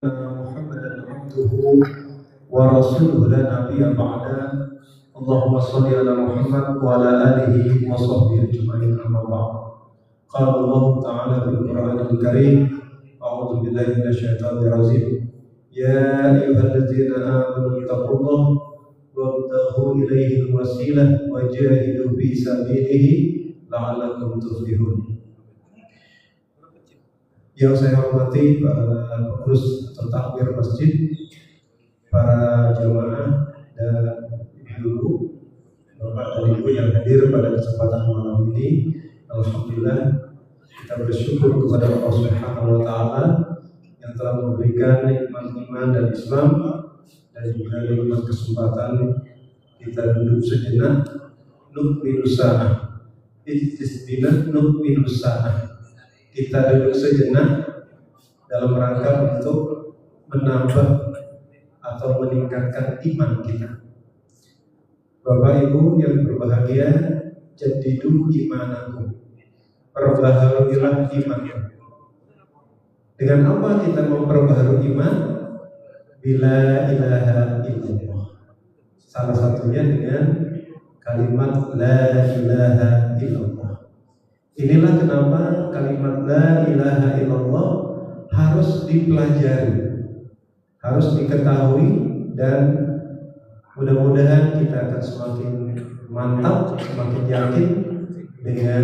محمدا عبده ورسوله لا نبي بعده. اللهم صل على محمد وعلى آله وصحبه أجمعين. أما بعد. قال الله تعالى في القرآن الكريم: أعوذ بالله من الشيطان الرجيم. يا أيها الذين آمنوا اتقوا الله وابتغوا إليه الوسيلة وجاهدوا في سبيله لعلكم تفلحون. Yang saya hormati para pengurus atau takmir masjid, para jamaah dan ibu, bapak dan ibu yang hadir pada kesempatan malam ini. Alhamdulillah, kita bersyukur kepada Allah Subhanahu wa Ta'ala yang telah memberikan nikmat iman dan Islam, dan juga nikmat kesempatan kita duduk sejenak nukminu sa'ah. Istisbina nukminu sa'ah. Kita duduk sejenak dalam rangka untuk menambah atau meningkatkan iman kita. Bapak Ibu yang berbahagia, jadidu imanakum, perbaharuilah imanmu. Dengan apa kita memperbaharui iman? Bila ilaha illallah. Salah satunya dengan kalimat la ilaha illallah. Inilah kenapa kalimat la ilaha illallah harus dipelajari, harus diketahui, dan mudah-mudahan kita akan semakin mantap, semakin yakin dengan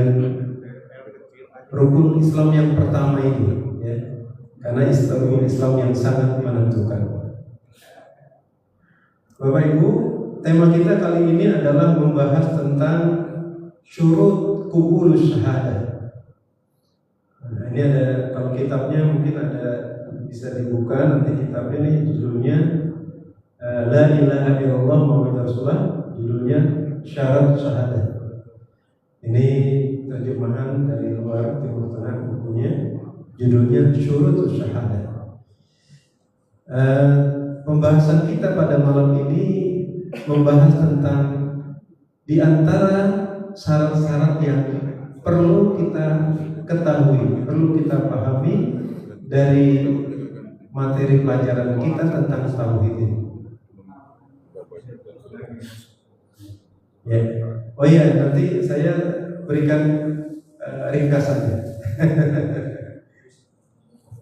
rukun Islam yang pertama ini, ya. Karena rukun Islam yang sangat menentukan. Bapak Ibu, tema kita kali ini adalah membahas tentang syurut kubulus syahadah. Nah, ini ada, kalau kitabnya mungkin ada, bisa dibuka nanti kitabnya nih, judulnya La ilaha illallah Muhammad Rasulullah, judulnya syarat syahadah. Ini terjemahan dari luar Timur Tengah bukunya, judulnya syurut syahadah. Pembahasan kita pada malam ini membahas tentang di antara syarat-syarat yang perlu kita ketahui, perlu kita pahami dari materi pelajaran kita tentang tauhid ini. Ya. Oh iya, nanti saya berikan ringkasannya.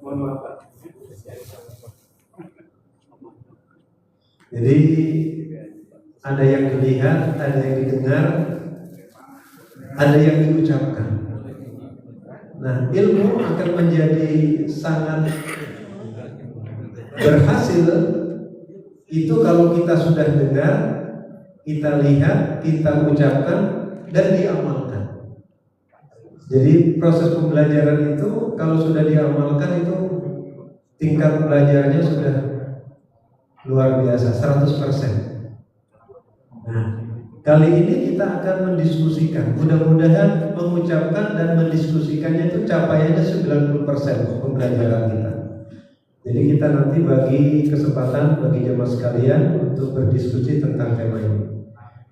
Mohon maaf, Pak. Jadi ada yang dilihat, ada yang didengar, ada yang diucapkan. Nah, ilmu akan menjadi sangat berhasil itu kalau kita sudah dengar, kita lihat, kita ucapkan, dan diamalkan. Jadi proses pembelajaran itu kalau sudah diamalkan itu tingkat belajarnya sudah luar biasa, 100%. Nah, kali ini kita akan mendiskusikan, mudah-mudahan mengucapkan dan mendiskusikannya itu capaiannya 90% pembelajaran kita. Jadi kita nanti bagi kesempatan bagi jemaah sekalian untuk berdiskusi tentang tema ini.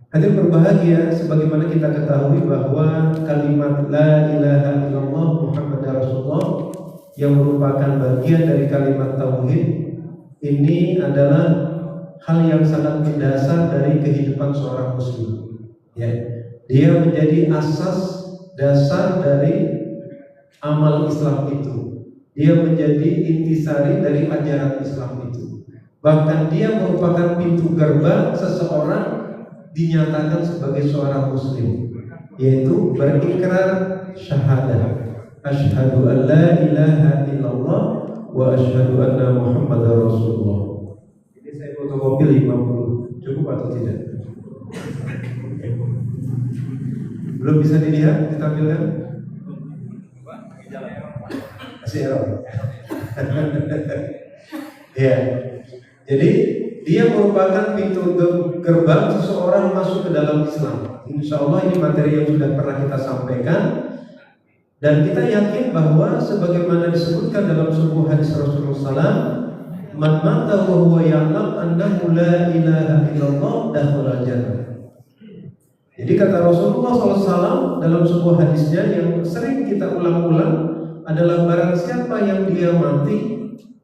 Hadirin berbahagia, sebagaimana kita ketahui bahwa kalimat la ilaha illallah Muhammadar Rasulullah yang merupakan bagian dari kalimat tauhid ini adalah hal yang sangat mendasar dari kehidupan seorang muslim. Ya, dia menjadi asas dasar dari amal Islam itu. Dia menjadi intisari dari ajaran Islam itu. Bahkan dia merupakan pintu gerbang seseorang dinyatakan sebagai seorang muslim, yaitu berikrar syahadah, asyhadu an la ilaha illallah wa asyhadu anna Muhammadar Rasulullah. Ini saya fotokopi 50, cukup atau tidak? Belum bisa dilihat, ditampilkan? Masih error. Ya. Jadi dia merupakan pintu gerbang seseorang masuk ke dalam Islam. Insya Allah ini materi yang sudah pernah kita sampaikan, dan kita yakin bahwa sebagaimana disebutkan dalam sebuah hadis Rasulullah SAW, man mata wa huwa ya'lam annahu la ilaha illallah dakhala jannah. Jadi kata Rasulullah SAW dalam sebuah hadisnya yang sering kita ulang-ulang adalah barang siapa yang dia mati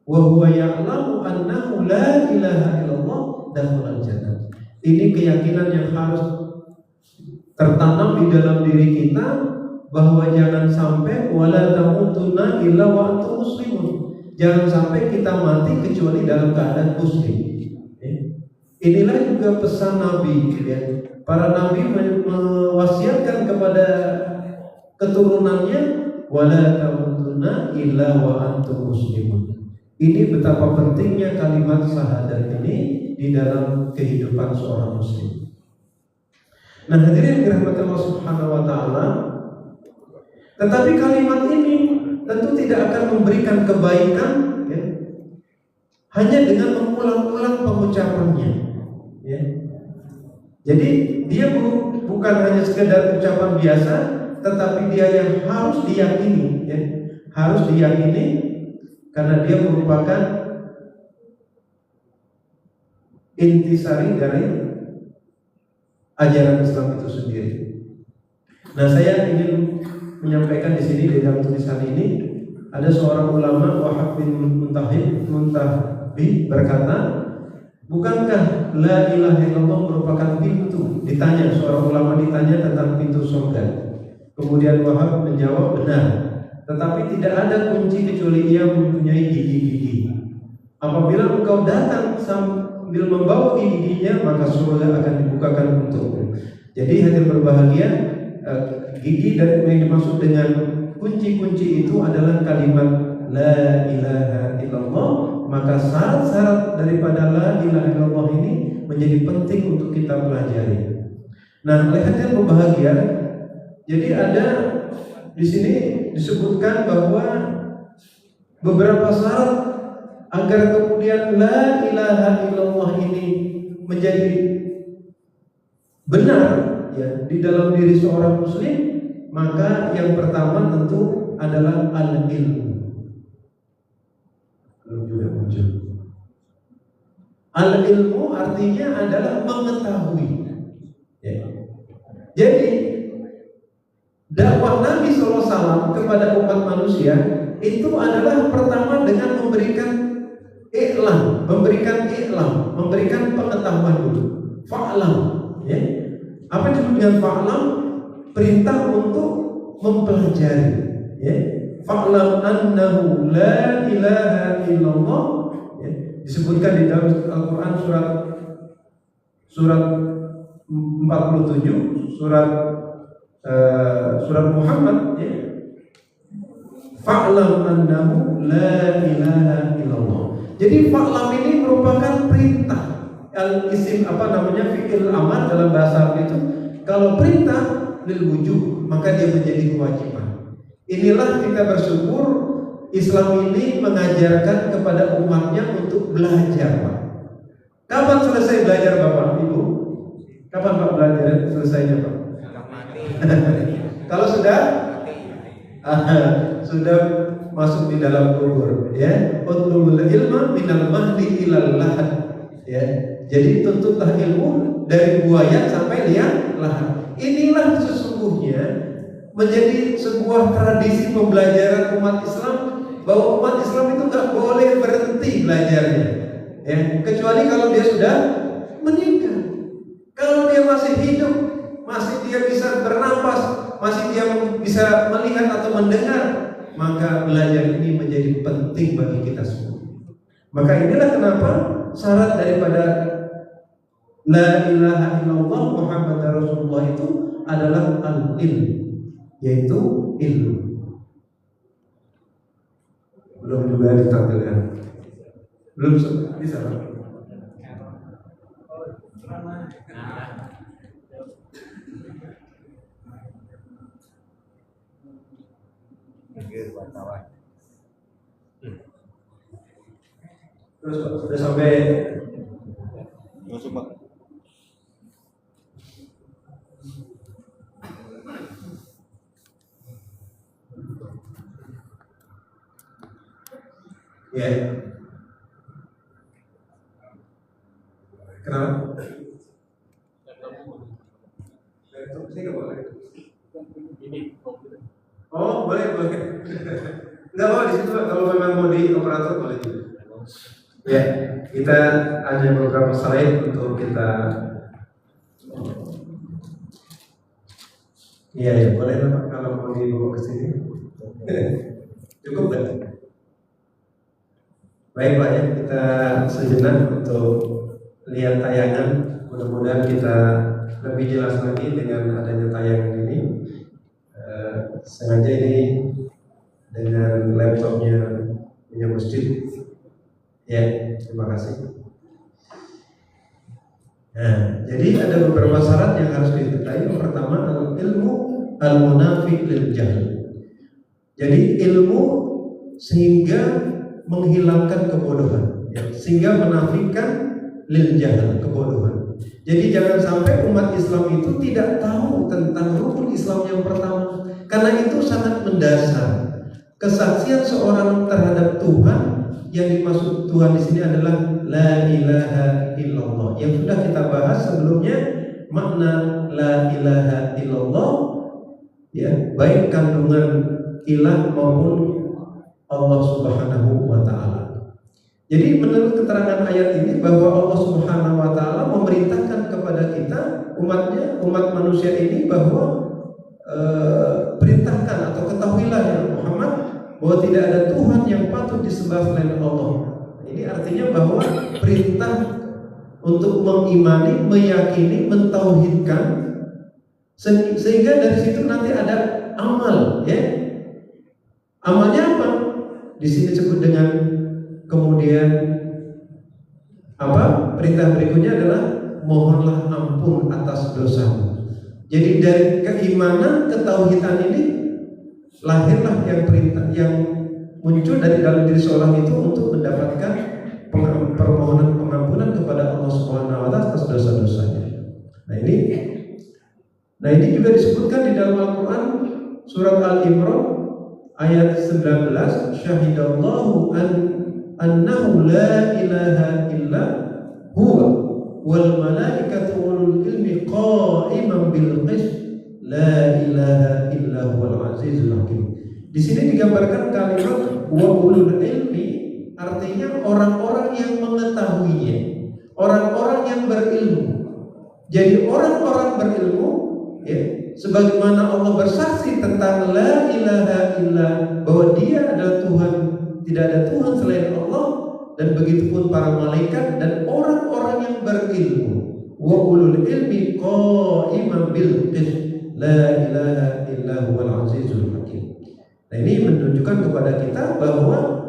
wa huwa ya'lamu annahu la ilaha illallah dakhala jannah. Ini keyakinan yang harus tertanam di dalam diri kita, bahwa jangan sampai wala tamutunna illa wa antum muslimun. Jangan sampai kita mati kecuali dalam keadaan muslim. Inilah juga pesan Nabi, ya. Para nabi mewasiatkan kepada keturunannya wala tamutunna illa wa antum muslimun. Ini betapa pentingnya kalimat syahadat ini di dalam kehidupan seorang muslim. Nah, hadirin dirahmati Allah Subhanahu wa taala, tetapi kalimat ini tentu tidak akan memberikan kebaikan, ya, hanya dengan mengulang-ulang pengucapannya, ya. Jadi dia bukan hanya sekedar ucapan biasa, tetapi dia yang harus diyakini, ya, harus diyakini, karena dia merupakan intisari dari ajaran Islam itu sendiri. Nah, saya ingin menyampaikan di sini, di dalam tulisan ini ada seorang ulama, Wahab bin Muntabi, berkata, bukankah la ilaha illallah merupakan pintu? Ditanya, seorang ulama ditanya tentang pintu surga. Kemudian Wahab menjawab, benar, tetapi tidak ada kunci kecuali ia mempunyai gigi-gigi. Apabila engkau datang sambil membawa gigi-giginya, maka surga akan dibukakan untukmu. Jadi hadir berbahagia, gigi dan yang dimaksud dengan kunci-kunci itu adalah kalimat la ilaha illallah. Maka syarat-syarat daripada la ilaha illallah ini menjadi penting untuk kita pelajari. Nah, hadir berbahagia, jadi ada di sini disebutkan bahwa beberapa syarat agar kemudian la ilaha illallah ini menjadi benar, ya, di dalam diri seorang muslim. Maka yang pertama tentu adalah al-ilmu. Al-ilmu artinya adalah mengetahui, ya. Jadi dakwah Nabi SAW kepada umat manusia itu adalah pertama dengan memberikan iklam, memberikan pengetahuan dulu. Fa'lam, ya. Apa yang disebut dengan fa'lam? Perintah untuk mempelajari, ya. Fa'lam annahu la ilaha illallah, ya. Disebutkan di dalam Al-Quran surat 47, surat Muhammad, ya. Fa'lam annahu la ilaha illallah. Jadi fa'lam ini merupakan perintah. Al-isim fi'il amar dalam bahasa Arab itu, kalau perintah lil wujub, maka dia menjadi kewajiban. Inilah kita bersyukur Islam ini mengajarkan kepada umatnya untuk belajar, Pak. Kapan selesai belajar, Bapak, Ibu? Kapan Pak belajar selesainya, Pak? Kalau sudah masuk di dalam kubur, ya. Utlubul ilma minal mahdi ilal lahad, ya. Jadi tuntutlah ilmu dari buaya sampai liang lahat. Inilah sesungguhnya menjadi sebuah tradisi pembelajaran umat Islam, bahwa umat Islam itu nggak boleh berhenti belajarnya, ya, kecuali kalau dia sudah meninggal. Kalau dia masih hidup, masih dia bisa bernapas, masih dia bisa melihat atau mendengar, maka belajar ini menjadi penting bagi kita semua. Maka inilah kenapa syarat daripada la ilaha illallah Muhammad Rasulullah itu adalah al-ilm, yaitu ilmu. Belum juga ditampilkan. Belum bisa. Terus Pak, sudah sampai masuk Pak. Ya. Kenapa? Saya nggak boleh. Oh, boleh. Nggak mau di situ, kalau memang mau di operator boleh juga. Ya, kita hanya beberapa slide untuk kita. Iya, ya, boleh Pak kalau mau dibawa ke sini. Cukup kan? Baik Pak ya, kita sejenak untuk lihat tayangan. Mudah-mudahan kita lebih jelas lagi dengan adanya tayangan ini. Sengaja ini dengan laptopnya punya masjid. Ya, terima kasih. Nah, jadi ada beberapa syarat yang harus diketahui. Yang pertama, ilmu al-munafi lil jahl. Jadi ilmu sehingga menghilangkan kebodohan, ya, sehingga menafikan lil jahl, kebodohan. Jadi jangan sampai umat Islam itu tidak tahu tentang rukun Islam yang pertama, karena itu sangat mendasar. Kesaksian seorang terhadap Tuhan, yang dimaksud Tuhan di sini adalah la ilaha illallah. Yang sudah kita bahas sebelumnya, makna la ilaha illallah, ya, baik kandungan ilah maupun Allah Subhanahu wa ta'ala. Jadi menurut keterangan ayat ini bahwa Allah Subhanahu wa ta'ala memerintahkan kepada kita, umatnya, umat manusia ini, bahwa perintahkan atau ketahuilah ya Muhammad bahwa tidak ada Tuhan yang patut disembah selain Allah. Ini artinya bahwa perintah untuk mengimani, meyakini, mentauhidkan, sehingga dari situ nanti ada amal, ya. Amalnya apa? Di sini disebut dengan kemudian apa? Perintah berikutnya adalah mohonlah ampun atas dosamu. Jadi dari keimanan, ketauhidan ini lahirlah yang perintah yang muncul dari dalam diri seorang itu untuk mendapatkan permohonan pengampunan kepada Allah Subhanahu wa taala atas dosa-dosanya. Nah ini juga disebutkan di dalam Al-Qur'an surat Al-Imran ayat 19, syahidallahu annahu la ilaha illa huwa wal malaikatu ulul ilmi qa'iman bil qist la ilaha illa huwal azizul hakim. Di sini digambarkan kalimat wa ulul ilmi, artinya orang-orang yang mengetahuinya, orang-orang yang berilmu. Jadi orang-orang berilmu, ya, sebagaimana Allah bersaksi tentang la ilaha illa, bahwa Dia adalah Tuhan, tidak ada Tuhan selain Allah, dan begitupun para malaikat dan orang-orang yang berilmu. Wa ulul ilmi qa'iman bil qist la ilaha illa huwal azizul hakim. Nah ini menunjukkan kepada kita bahwa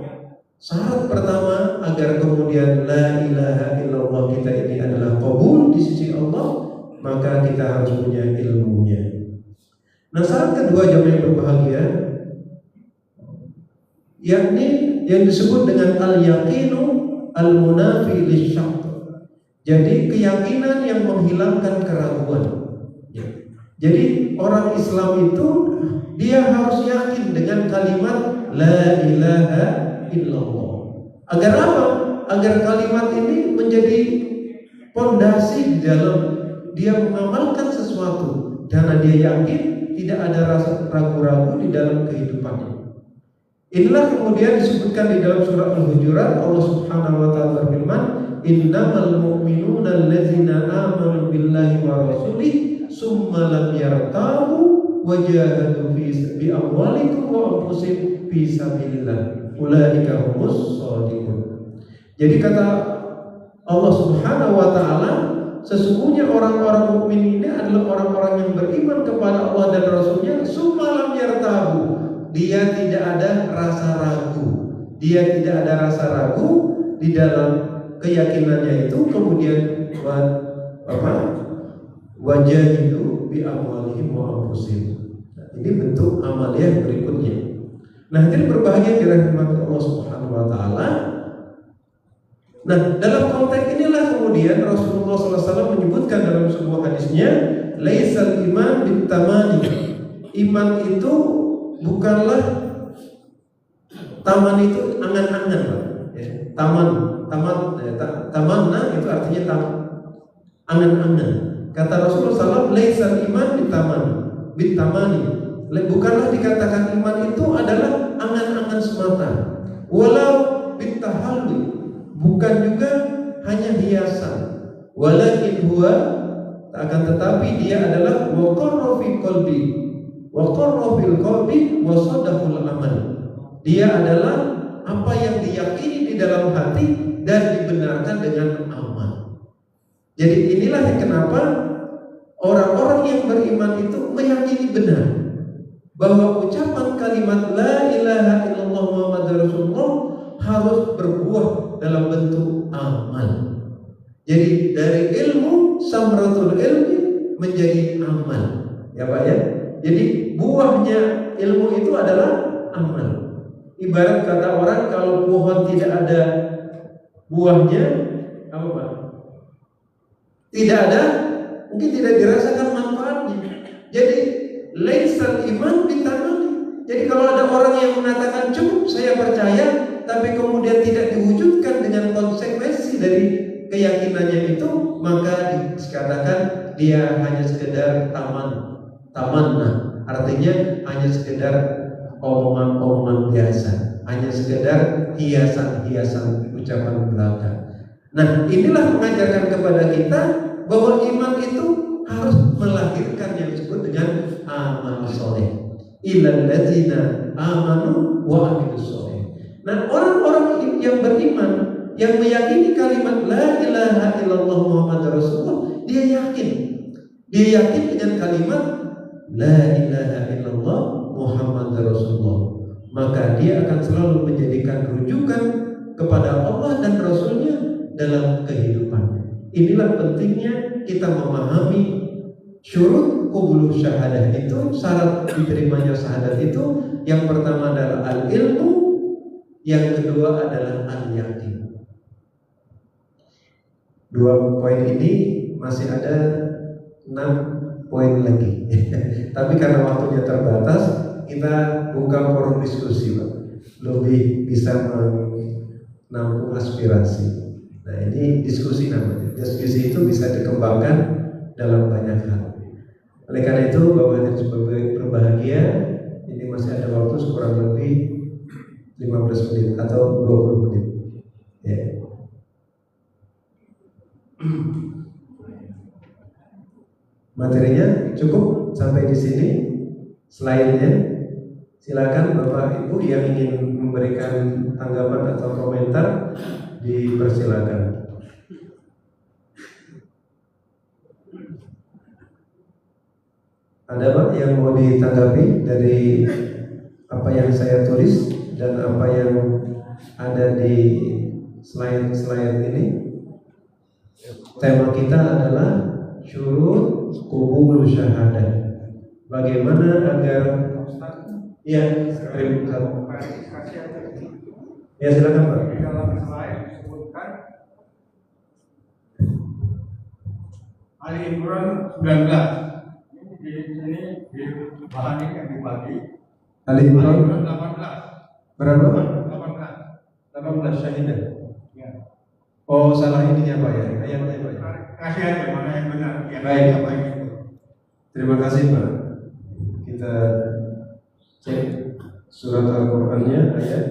syarat pertama agar kemudian la ilaha illallah kita ini adalah qabul di sisi Allah, maka kita harus punya ilmunya. Nah syarat kedua jamaah yang berbahagia, yakni yang disebut dengan al-yaqinu al-munafi lisyak. Jadi keyakinan yang menghilangkan keraguan. Jadi orang Islam itu dia harus yakin dengan kalimat la ilaha illallah. Agar apa? Agar kalimat ini menjadi pondasi di dalam dia mengamalkan sesuatu, karena dia yakin tidak ada rasa ragu-ragu di dalam kehidupannya. Inilah kemudian disebutkan di dalam surat Al-Hujurat, Allah Subhanahu wa taala berfirman, innamal mu'minuna allazina amanu billahi wa rasulih summa lam yartabu wajahadu fi amwalikum wa anfusihim fi sabilillah ulaika humus shadiqun. Jadi kata Allah Subhanahu wa taala, sesungguhnya orang-orang mukmin ini adalah orang-orang yang beriman kepada Allah dan Rasulnya, summa lam yartabu, dia tidak ada rasa ragu, dia tidak ada rasa ragu di dalam keyakinannya itu. Kemudian wajah itu bi amwalihim wa anfusihim. Ini bentuk amaliyah berikutnya. Nah, jadi berbahagia dirahmati Allah Subhanahu wa taala. Nah, dalam konteks inilah kemudian Rasulullah SAW menyebutkan dalam sebuah hadisnya, laisal iman bitamani. Iman itu bukanlah taman, itu angan-angan, ya. Tamanna itu artinya angan-angan. Kata Rasulullah SAW, laisal iman bitamani. Bukanlah dikatakan iman itu adalah angan-angan semata. Walau bitahalli, bukan juga hanya hiasan, walakin huwa, akan tetapi dia adalah waqarra fi qalbi, waqarra fil qalbi wa sadaqul amal. Dia adalah apa yang diyakini di dalam hati dan dibenarkan dengan amal. Jadi inilah kenapa orang-orang yang beriman itu meyakini benar bahwa ucapan kalimat la ilaha illallah Muhammadur Rasulullah harus berbuah dalam bentuk amal. Jadi dari ilmu, samratul ilmi menjadi amal, ya Pak ya. Jadi buahnya ilmu itu adalah amal. Ibarat kata orang, kalau pohon tidak ada buahnya, apa Pak? Tidak ada, mungkin tidak dirasakan manfaatnya. Jadi laisal iman bitamani. Jadi kalau ada orang yang mengatakan cukup saya percaya, tapi kemudian tidak diwujudkan dengan konsekuensi dari keyakinannya itu, maka dikatakan dia hanya sekedar tamanna, artinya hanya sekedar omongan-omongan biasa, hanya sekedar hiasan-hiasan ucapan belaka. Nah, inilah mengajarkan kepada kita bahwa iman itu harus melahirkan yang disebut dengan amal soleh. Illal ladzina amanu wa amilus soleh. Nah, orang-orang yang beriman, yang meyakini kalimat la ilaha illallah Muhammadur Rasulullah, dia yakin dengan kalimat la ilaha illallah Muhammadur Rasulullah, maka dia akan selalu menjadikan rujukan kepada Allah dan Rasulnya dalam kehidupannya. Inilah pentingnya kita memahami syurut qubul syahadah itu, syarat diterimanya syahadat itu. Yang pertama adalah al-ilmu, yang kedua adalah al-yakin. Dua poin ini masih ada 6 poin lagi. Tapi karena waktunya terbatas, kita buka forum diskusi, Pak. Lebih bisa menampung aspirasi. Nah, ini diskusi namanya. Diskusi itu bisa dikembangkan dalam banyak hal. Oleh karena itu, Bapak dan Ibu berbahagia, ini masih ada waktu kurang lebih 15 menit atau 20 menit. Ya. Materinya cukup sampai di sini. Slide-nya silakan Bapak Ibu yang ingin memberikan tanggapan atau komentar, dipersilakan. Ada Pak yang mau ditanggapi dari apa yang saya tulis dan apa yang ada di slide ini? Tema kita adalah syurut qubul syahadah. Bagaimana agar ya silakan Pak. Di dalam slide disebutkan Ali Imran 19. Di sini di bahan ini yang dibagi. Ali Imran 18. Berapa? 18 18. syahidah. Ya. Oh, salah ininya Pak ya. Ayatnya Pak. Kasih aja mana yang benar. Ya, baik. Apa itu? Terima kasih Pak. Kita cek surat Al-Qur'annya ayat.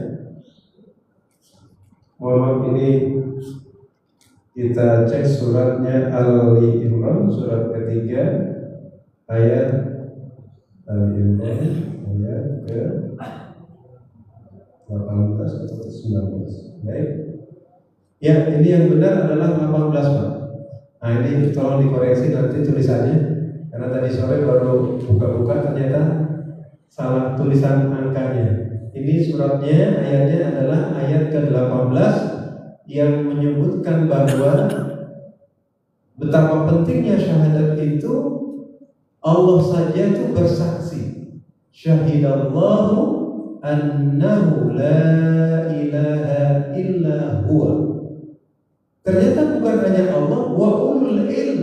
Mohon maaf, ini kita cek suratnya Ali Imran surat ketiga ayat Ali Imran ayat ke 18 atau 19. Baik. Ya, ini yang benar adalah 18 Pak. Nah, ini tolong dikoreksi nanti tulisannya, karena tadi sore baru buka-buka ternyata salah tulisan angkanya. Ini suratnya, ayatnya adalah ayat ke-18 yang menyebutkan bahwa betapa pentingnya syahadat itu. Allah saja itu bersaksi, syahidallahu annahu la ilaha illa huwa. Ternyata bukan hanya Allah, wa ulul ilm,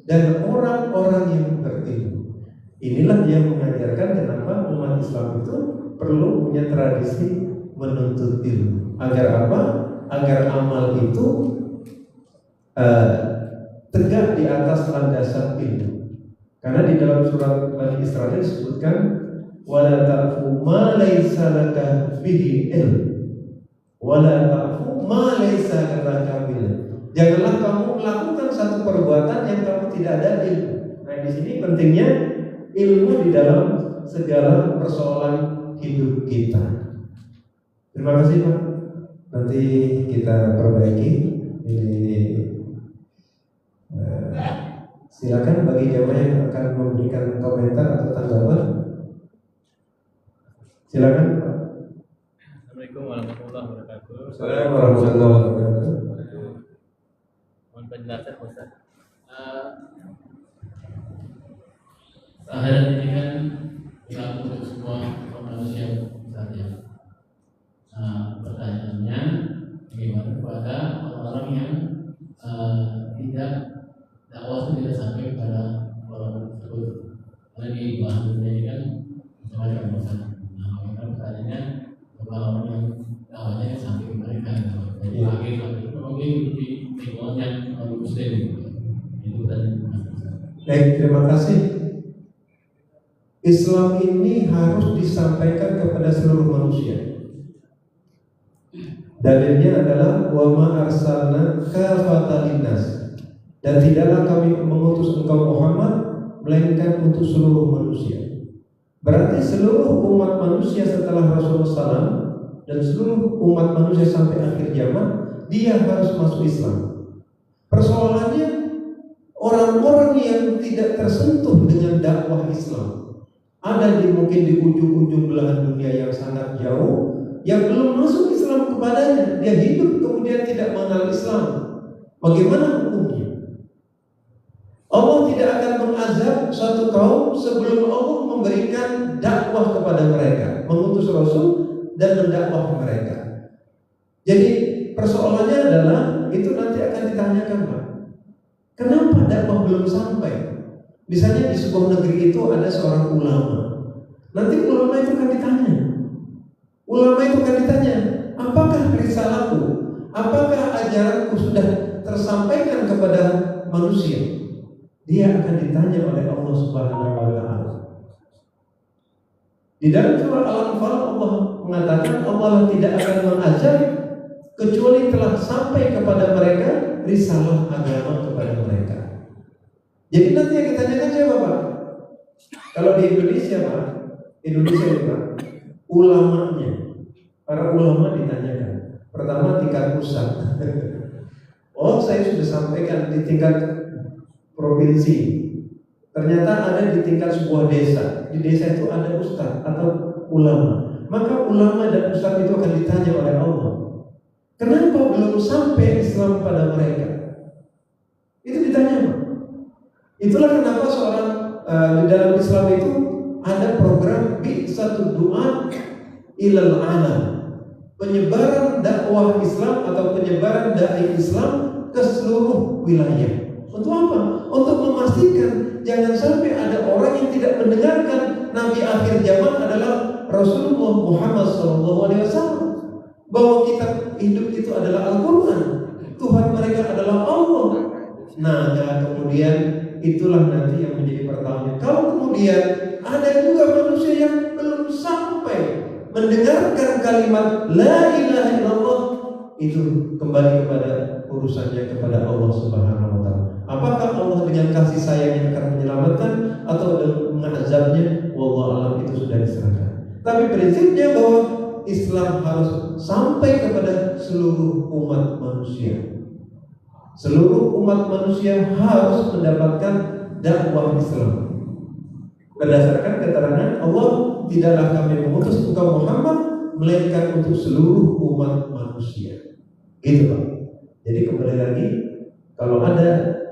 dan orang-orang yang berilmu. Inilah yang mengajarkan kenapa umat Islam itu perlu punya tradisi menuntut ilmu. Agar apa? Agar amal itu tegak di atas landasan ilmu. Karena di dalam surat Bani Israil disebutkan wala ta'fu ma laisa laka bihi ilm. Wala ta'fu ma laysa laka bihi. Janganlah kamu melakukan satu perbuatan yang kamu tidak ada ilmu. Nah, di sini pentingnya ilmu di dalam segala persoalan hidup kita. Terima kasih Pak. Nanti kita perbaiki ini. Silakan bagi jamaah yang akan memberikan komentar atau tanggapan. Silakan Pak. Assalamualaikum warahmatullahi wabarakatuh. Assalamualaikum warahmatullahi wabarakatuh. Mohon penjelasan Ustaz. Syahadat ini kan berlaku untuk semua manusia saja. Pertanyaannya bagaimana kepada orang-orang yang tidak dakwah itu tidak sampai kepada orang tersebut. Karena di belahan dunia ini kan macam-macam Ustaz. Bagaimana pertanyaannya kepada orang yang dakwahnya sampai ke mereka. Jadi akhir sampai itu mungkin di lingkungan yang muslim. Itu pertanyaan. Baik, terima kasih. Islam ini harus disampaikan kepada seluruh manusia. Dalilnya adalah wa ma arsalna kafatan linnas, dan tidaklah kami mengutus engkau Muhammad melainkan untuk seluruh manusia. Berarti seluruh umat manusia setelah Rasulullah SAW dan seluruh umat manusia sampai akhir zaman dia harus masuk Islam. Persoalannya orang-orang yang tidak tersentuh dengan dakwah Islam ada mungkin di ujung-ujung belahan dunia yang sangat jauh, yang belum masuk Islam kepadanya. Dia hidup kemudian tidak mengenal Islam. Bagaimana hukumnya? Allah tidak akan mengazab suatu kaum sebelum Allah memberikan dakwah kepada mereka, mengutus Rasul dan mendakwah mereka. Jadi persoalannya adalah itu nanti akan ditanyakan, Pak. Kenapa dakwah belum sampai? Misalnya di sebuah negeri itu ada seorang ulama. Nanti ulama itu akan ditanya. Apakah risalahku, apakah ajaranku sudah tersampaikan kepada manusia? Dia akan ditanya oleh Allah Subhanahu wa taala. Di dalam surah Al-Anfal Allah mengatakan Allah tidak akan mengazab kecuali telah sampai kepada mereka risalah agama kepada mereka. Jadi nanti yang ditanyakan siapa Pak? Kalau di Indonesia Pak, ulamanya, para ulama ditanyakan. Pertama tingkat pusat. Oh saya sudah sampaikan di tingkat provinsi. Ternyata ada di tingkat sebuah desa. Di desa itu ada ustaz atau ulama. Maka ulama dan ustaz itu akan ditanya oleh Allah. Kenapa belum sampai Islam pada mereka? Itu ditanya Pak. Itulah kenapa seorang di dalam Islam itu ada program bi'satud du'a ilal alam, penyebaran dakwah Islam atau penyebaran dai Islam ke seluruh wilayah. Untuk apa? Untuk memastikan jangan sampai ada orang yang tidak mendengarkan Nabi akhir zaman adalah Rasulullah Muhammad SAW, bahwa kitab hidup itu adalah Al-Quran, Tuhan mereka adalah Allah. Nah, kemudian itulah nanti yang menjadi pertanyaan. Kalau kemudian ada juga manusia yang belum sampai mendengarkan kalimat La ilaha illallah, itu kembali kepada urusannya kepada Allah Subhanahu wa taala. Apakah Allah dengan kasih sayangnya akan menyelamatkan atau mengazabnya? Wallahu alam, itu sudah diserahkan. Tapi prinsipnya bahwa Islam harus sampai kepada seluruh umat manusia. Seluruh umat manusia harus mendapatkan dakwah Islam. Berdasarkan keterangan Allah, tidaklah kami mengutus engkau Muhammad melainkan untuk seluruh umat manusia. Gitu Pak. Jadi kembali lagi, kalau ada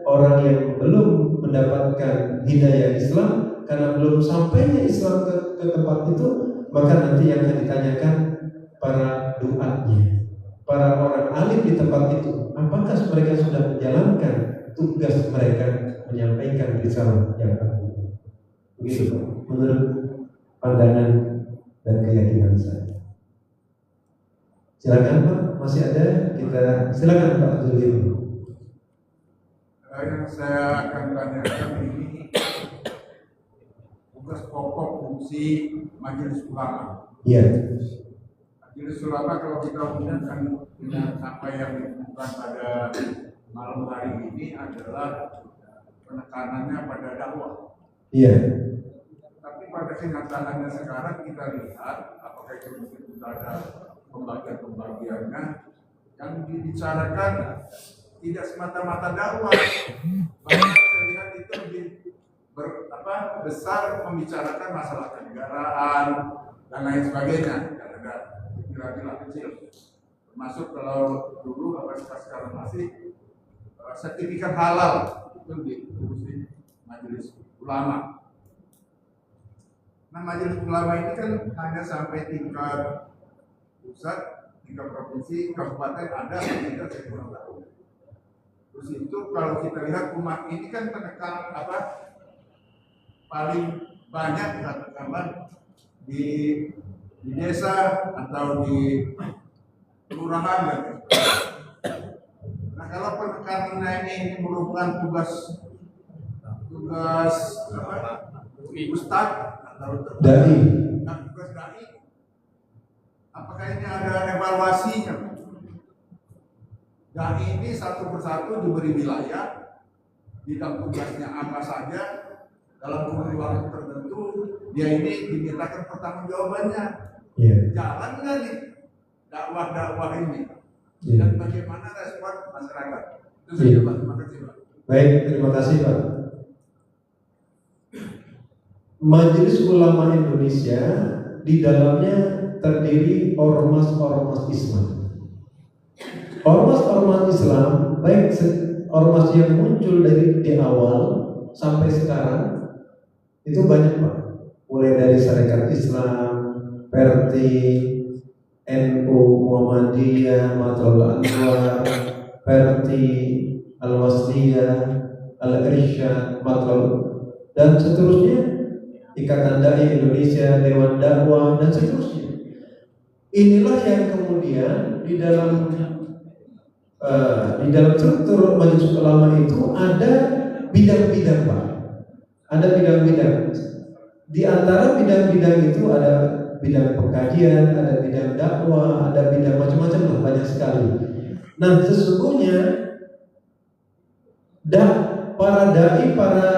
orang yang belum mendapatkan hidayah Islam karena belum sampainya Islam ke tempat itu, maka nanti yang akan ditanyakan para duatnya, para orang alim di tempat itu, apakah mereka sudah menjalankan tugas mereka menyampaikan risalah yang agung. Begitu Pak, menurut pandangan dan keyakinan saya. Silakan Pak, masih ada? Kita silakan Pak Zulkifli. Yang saya akan tanyakan ini tugas pokok fungsi majelis ulama. Iya. Majelis Ulama kalau kita punya apa yang ditemukan pada malam hari ini adalah penekanannya pada dakwah. Iya. Tapi pada kenyataannya sekarang kita lihat apakah itu mungkin sudah ada pembagian-pembagiannya yang dibicarakan tidak semata-mata dakwah. Bahkan saya lihat itu lebih besar membicarakan masalah kenegaraan dan lain sebagainya. Dan ada kira-kira kecil. Termasuk kalau dulu apa sekarang masih sertifikat halal itu diurusi Majelis Ulama. Nah, Majelis Ulama ini kan hanya sampai tingkat pusat, tingkat provinsi, kabupaten ada, tidak saya kurang tahu. Terus itu kalau kita lihat umat ini kan tenekan paling banyak katakanlah di desa atau di kelurahan kan. Nah, kalau penekanannya ini merupakan tugas ustadz atau Dai. tugas dai, apakah ini ada evaluasinya? Dai ini satu persatu diberi wilayah, bidang tugasnya apa saja, dalam kurun waktu tertentu dia ini dimintakan pertanggungjawabannya. Jalan nggak nih dakwah ini? Dan bagaimana respon masyarakat? Itu saja Pak. Terima kasih Pak. Baik, terima kasih Pak. Majelis Ulama Indonesia di dalamnya terdiri ormas-ormas Islam. Ormas-ormas Islam, baik ormas yang muncul dari di awal sampai sekarang itu banyak Pak. Mulai dari Sarekat Islam, Perti, NU, Muhammadiyah, Matlul Anwar, Perti, Al-Wasliyah, Al-Irsyad, Matlul, dan seterusnya, Ikatan Dai Indonesia, Dewan Dakwah, dan seterusnya. Inilah yang kemudian di dalam struktur Majelis Ulama itu ada bidang-bidang Pak. Ada bidang-bidang. Di antara bidang-bidang itu ada bidang pengkajian, ada bidang dakwah, ada bidang macam-macam lah, banyak sekali. Nah, sesungguhnya para dai, para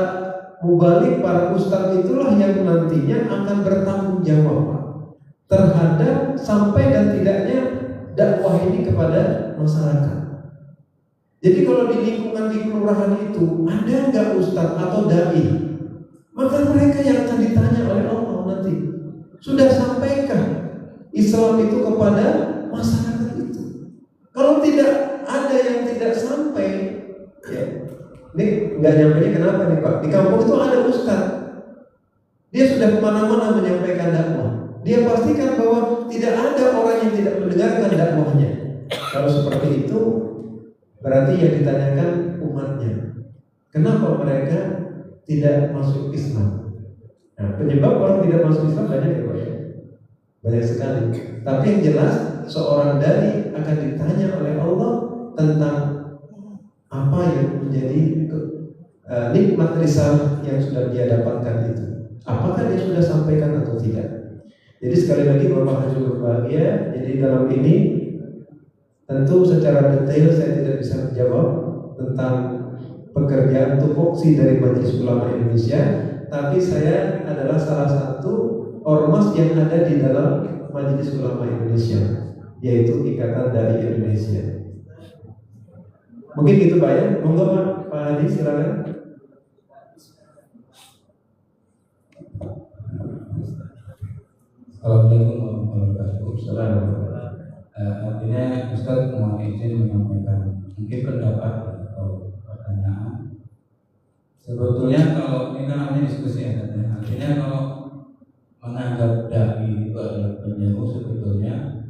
mubalik, para ustadz itulah yang nantinya akan bertanggung jawab Pak, terhadap sampai dan tidaknya dakwah ini kepada masyarakat. Jadi kalau di lingkungan di kelurahan itu ada nggak ustadz atau dai, maka mereka yang akan ditanya oleh Allah nanti, sudah sampaikah Islam itu kepada masyarakat itu? Kalau tidak ada yang tidak sampai, ya, ini nggak nyampainya kenapa nih Pak? Di kampung itu ada ustadz, dia sudah kemana-mana menyampaikan dakwah. Dia pastikan bahwa tidak ada orang yang tidak mendengarkan dakwahnya. Kalau seperti itu, berarti yang ditanyakan umatnya, kenapa mereka tidak masuk Islam? Nah, penyebab orang tidak masuk Islam banyak ya Pak ya, banyak sekali. Tapi yang jelas seorang dai akan ditanya oleh Allah tentang apa yang menjadi nikmat risalah yang sudah dia dapatkan itu. Apakah dia sudah sampaikan atau tidak? Jadi sekali lagi Bapak Haji berbahagia. Jadi dalam ini tentu secara detail saya tidak bisa menjawab tentang pekerjaan tupoksi dari Majelis Ulama Indonesia, tapi saya adalah salah satu ormas yang ada di dalam Majelis Ulama Indonesia, yaitu Ikatan Dai Indonesia. Mungkin gitu Pak ya. Monggo Pak Hadi silakan. Assalamualaikum warahmatullahi wabarakatuh. Artinya Ustaz mohon izin menyampaikan mungkin pendapat atau pertanyaan. Sebetulnya kalau ini kan namanya diskusi ya, artinya kalau menganggap dai itu adalah penjauh, sebetulnya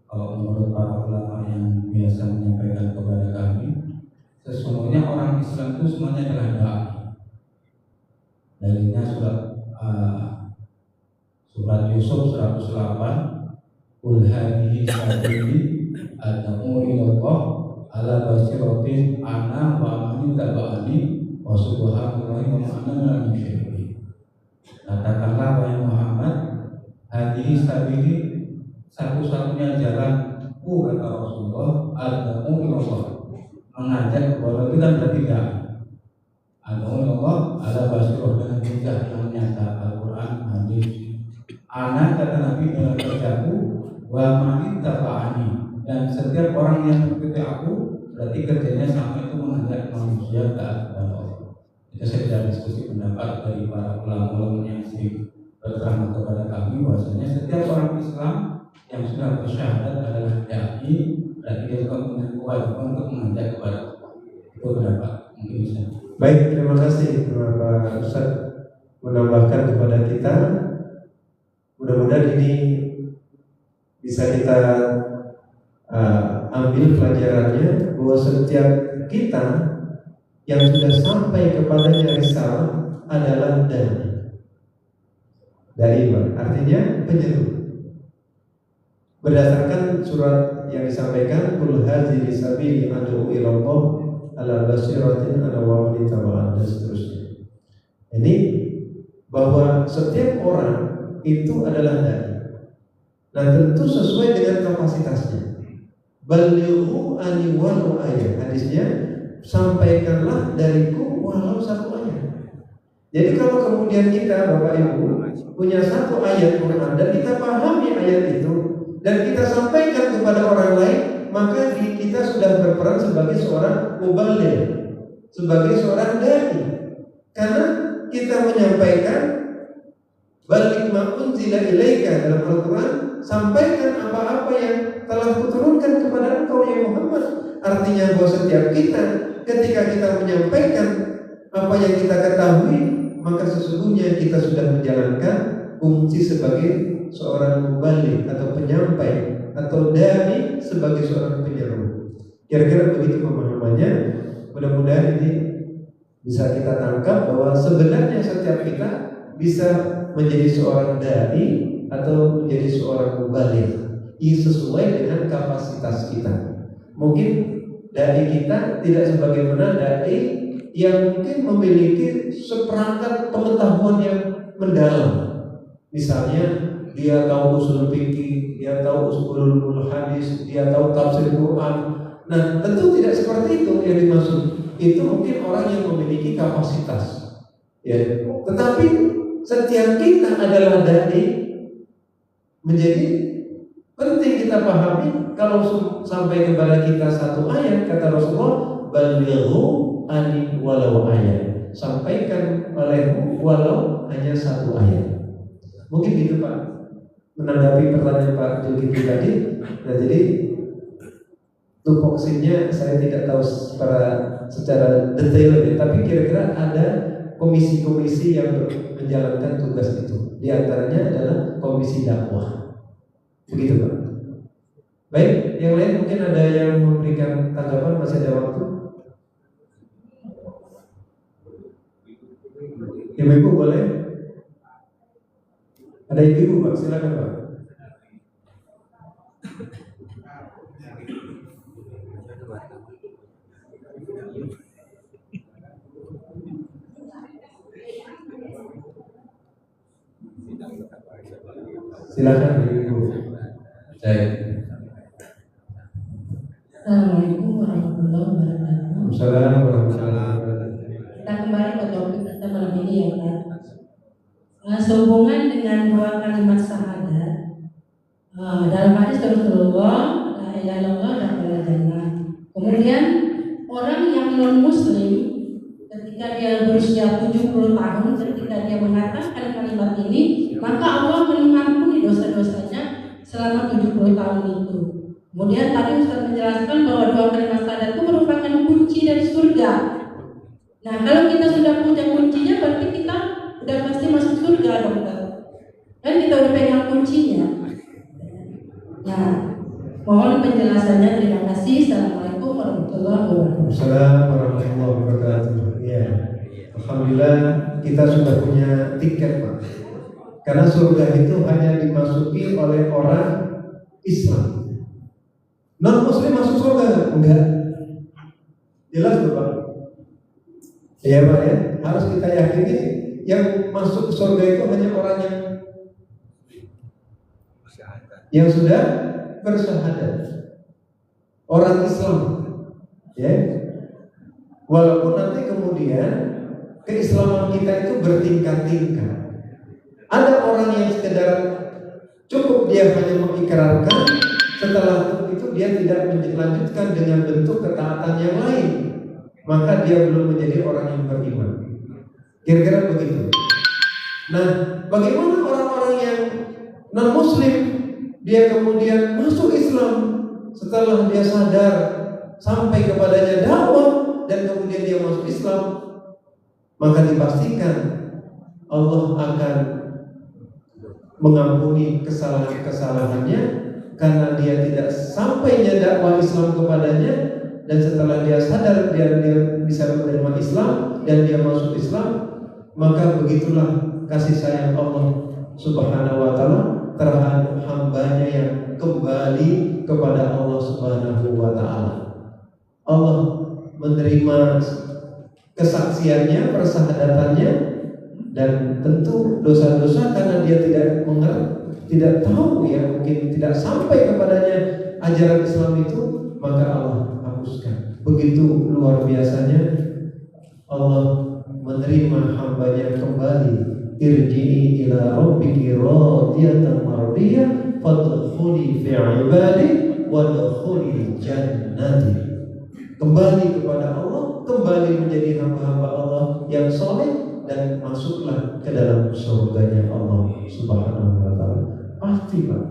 kalau menurut para ulama yang biasa menyampaikan kepada kami, sesungguhnya orang Islam itu semuanya adalah dai. Dalilnya surat Yusuf 108, Qul hadhihi sabili ad'u ila Allah ala basiratin ana wa man tabani wa subhanallahi wa ma ana minal musyrikin. Katakanlah wahai Muhammad, hadhihi sabili, satu-satunya jalanku kata Rasulullah adamu ilallah, mengajak kepada itu kan berarti tidak. Adamu ilallah ada basyirah dengan hujah yang nyata Al-Quran, hadis. Anak kata Nabi dalam kerjaku wa man taba'ani, dan setiap orang yang mengikuti aku berarti kerjanya sama itu mengajak manusia ke kepada Allah. Itu saya sudah diskusi pendapat dari para ulama-ulama yang sering berterang kepada kami bahwasanya setiap orang Islam yang sudah bersyahadat adalah dai, berarti dia juga punya kewajiban untuk mengajak kepada Allah. Itu pendapat mungkin bisa. Baik, terima kasih Bapak Ustaz menambahkan kepada kita. Mudah-mudahan ini bisa kita ambil pelajarannya bahwa setiap kita yang sudah sampai kepadanya risalah adalah dai, artinya penyeru. Berdasarkan surat yang disampaikan, qul hadzihi sabili ad'u ila Allah ala basiratin ana wa man ittaba'ani, dan seterusnya. Ini bahwa setiap orang itu adalah dai. Nah, tentu sesuai dengan kapasitasnya. Balighu ani walau ayat. Hadisnya, sampaikanlah dariku walau satu ayat. Jadi kalau kemudian kita Bapak Ibu punya satu ayat Quran dan kita pahami ayat itu dan kita sampaikan kepada orang lain, maka kita sudah berperan sebagai seorang muballigh, sebagai seorang dai. Karena kita menyampaikan baligh ma unzila ilaika dalam Al-Quran, sampaikan apa-apa yang telah kuturunkan kepada engkau ya Muhammad. Artinya bahwa setiap kita ketika kita menyampaikan apa yang kita ketahui, maka sesungguhnya kita sudah menjalankan fungsi sebagai seorang muballigh atau penyampai, atau dai sebagai seorang penyeru. Kira-kira begitu pemahamannya. Mudah-mudahan ini bisa kita tangkap bahwa sebenarnya setiap kita bisa menjadi seorang dai atau menjadi seorang muballigh sesuai dengan kapasitas kita. Mungkin dai kita tidak sebagaimana dai yang mungkin memiliki seperangkat pengetahuan yang mendalam. Misalnya dia tahu usul fikih, dia tahu usulul hadis, dia tahu tafsir Quran. Nah, tentu tidak seperti itu yang dimaksud. Itu mungkin orang yang memiliki kapasitas. Ya, tetapi setiap kita adalah dai. Menjadi penting kita pahami kalau sampai kepada kita satu ayat, kata Rasulullah, balighu ani walau ayat, sampaikan olehmu walau hanya satu ayat. Mungkin gitu Pak, menanggapi pertanyaan Pak Zulkifli tadi. Nah, jadi tupoksinya saya tidak tahu secara detail ya, tapi kira-kira ada komisi-komisi yang menjalankan tugas itu. Di antaranya adalah komisi dakwah. Begitu Pak. Baik, yang lain mungkin ada yang memberikan tanggapan, masih ada waktu. Ibu-ibu boleh? Ada ibu Pak, silakan Pak. Silakan ibu. Assalamualaikum warahmatullahi wabarakatuh. Assalamualaikum warahmatullahi wabarakatuh. Kita kembali ke topik kita malam ini ya Pak. Sehubungan dengan dua kalimat syahadat, dalam hadis Rasulullah, la ilaha illallah dakhala jannah. Kemudian orang yang non muslim ketika dia berusia 70 tahun, ketika dia mengatakan kalimat ini, maka Allah mengampuni dosa-dosanya selama 70 tahun itu. Kemudian tadi Ustaz menjelaskan bahwa dua kalimat syahadat itu merupakan kunci dari surga. Nah, kalau kita sudah punya kuncinya, berarti kita udah pasti masuk surga dong, kan kita udah pegang kuncinya. Nah, mohon penjelasannya. Terima kasih. Assalamualaikum warahmatullahi wabarakatuh. Assalamualaikum warahmatullahi wabarakatuh. Ya, alhamdulillah kita sudah punya tiket Pak. Karena surga itu hanya dimasuki oleh orang Islam. Non muslim masuk surga enggak? Jelas Bapak? Iya Pak ya, harus kita yakini yang masuk surga itu hanya orang yang yang sudah bersyahadat, orang Islam, ya. Walaupun nanti kemudian keislaman kita itu bertingkat-tingkat. Ada orang yang sekedar cukup dia hanya mengikrarkan, setelah itu dia tidak melanjutkan dengan bentuk ketaatan yang lain, maka dia belum menjadi orang yang beriman. Kira-kira begitu. Nah, bagaimana orang-orang yang non-muslim, dia kemudian masuk Islam setelah dia sadar sampai kepadanya dakwah dan kemudian dia masuk Islam, maka dipastikan Allah akan mengampuni kesalahan-kesalahannya karena dia tidak sampainya dakwah Islam kepadanya, dan setelah dia sadar dia bisa menerima Islam dan dia masuk Islam, maka begitulah kasih sayang Allah Subhanahu wa taala terhadap hambanya yang kembali kepada Allah Subhanahu wa taala. Allah menerima kesaksiannya, persahadatannya, dan tentu dosa-dosa karena dia tidak tahu, ya, mungkin tidak sampai kepadanya ajaran Islam itu, maka Allah hapuskan. Begitu luar biasanya Allah menerima hambanya kembali. Irji'i ila rabbiki radiyatan mardiyah fadkhuli fi 'ibadi wadkhuli jannati. Kembali kepada Allah, kembali menjadi hamba-hamba Allah yang saleh, dan masuklah ke dalam surganya Allah Subhanahu wa taala. Pasti, Pak.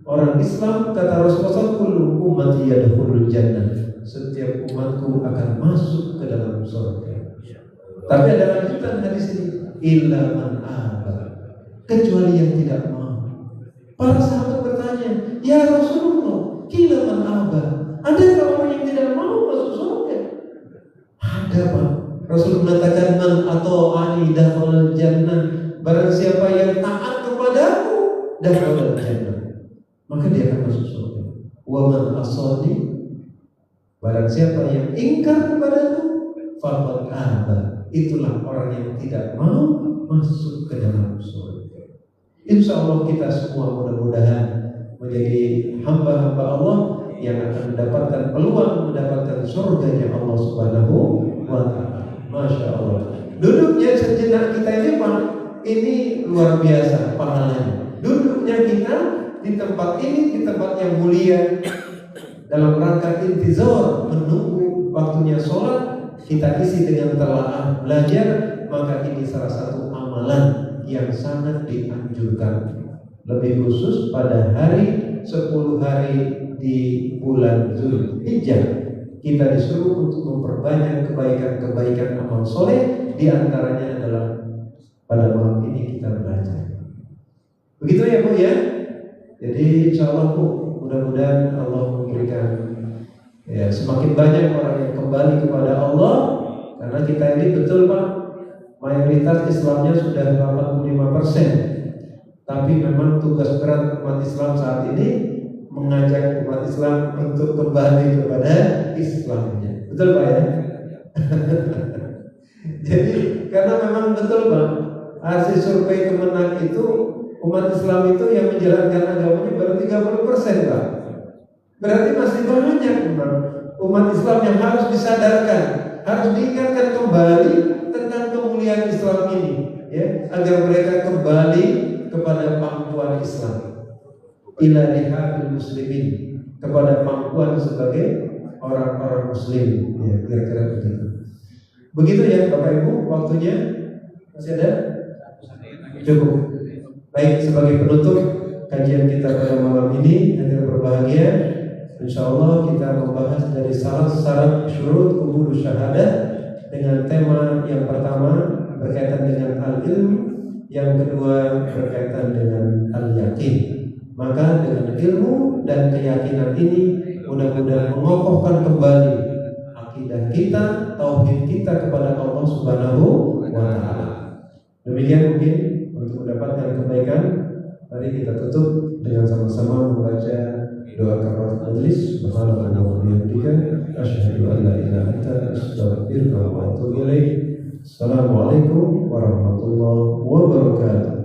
Orang Islam, kata Rasulullah, kullu ummati yadkhulul jannah. Setiap umatku akan masuk ke dalam surga. Tapi ada lanjutan hadis ini, illa man aba, kecuali yang tidak mau. Para sahabat bertanya, ya Rasulullah, kila man aba, adakah orang yang tidak mau masuk surga? Ada, Pak. Rasul mengatakan, man ata'ani dakhalal jannah, barang siapa yang taat kepadaku dakhalal jannah, maka dia akan masuk surga. Wa man asani, barang siapa yang ingkar kepadaku faqad aba, itulah orang yang tidak mau masuk ke dalam surga. Insya Allah kita semua mudah-mudahan menjadi hamba-hamba Allah yang akan mendapatkan peluang mendapatkan surganya Allah Subhanahu wa ta'ala. Masya Allah. Duduknya sejenak kita ini, Pak, ini luar biasa pahalanya. Duduknya kita di tempat ini, di tempat yang mulia, dalam rangka intizar, menunggu waktunya sholat, kita isi dengan telaah belajar, maka ini salah satu amalan yang sangat dianjurkan. Lebih khusus pada hari 10 hari di bulan Zulhijjah, kita disuruh untuk memperbanyak kebaikan-kebaikan amal soleh. Di antaranya adalah pada malam ini kita belajar. Begitu ya, Bu, ya. Jadi insya Allah, Bu, mudah-mudahan Allah memberikan, ya, semakin banyak orang yang kembali kepada Allah. Karena kita ini betul, Pak, mayoritas Islamnya sudah 85%. Tapi memang tugas berat umat Islam saat ini mengajak umat Islam untuk kembali kepada Islamnya. Betul, Pak, ya? Jadi karena memang betul, Pak, hasil survei Kemenang itu umat Islam itu yang menjalankan agamanya baru 30%, Pak. Berarti masih banyak, Pak, umat Islam yang harus disadarkan, harus diingatkan kembali tentang kemuliaan Islam ini, ya, agar mereka kembali kepada pangkuan Islam. Ila lihabil muslimin, kepada pangkuan sebagai orang-orang muslim, ya, kira-kira begitu. Begitu ya, Bapak Ibu, waktunya masih ada? Cukup. Baik, sebagai penutup kajian kita pada malam ini agar berbahagia, insya Allah kita membahas dari syarat syurut qubul syahadat dengan tema yang pertama berkaitan dengan al-ilm, yang kedua berkaitan dengan al-yakin. Maka dengan ilmu dan keyakinan ini mudah-mudahan mengokohkan kembali akidah kita, tauhid kita kepada Allah Subhanahu wa ta'ala. Demikian mungkin untuk mendapatkan kebaikan, mari kita tutup dengan sama-sama membaca doa kafaratul majelis. Subhanallah wa bihamdika, asyhadu an la ilaha illa anta, astaghfiruka wa atubu ilaik. Assalamualaikum warahmatullahi wabarakatuh.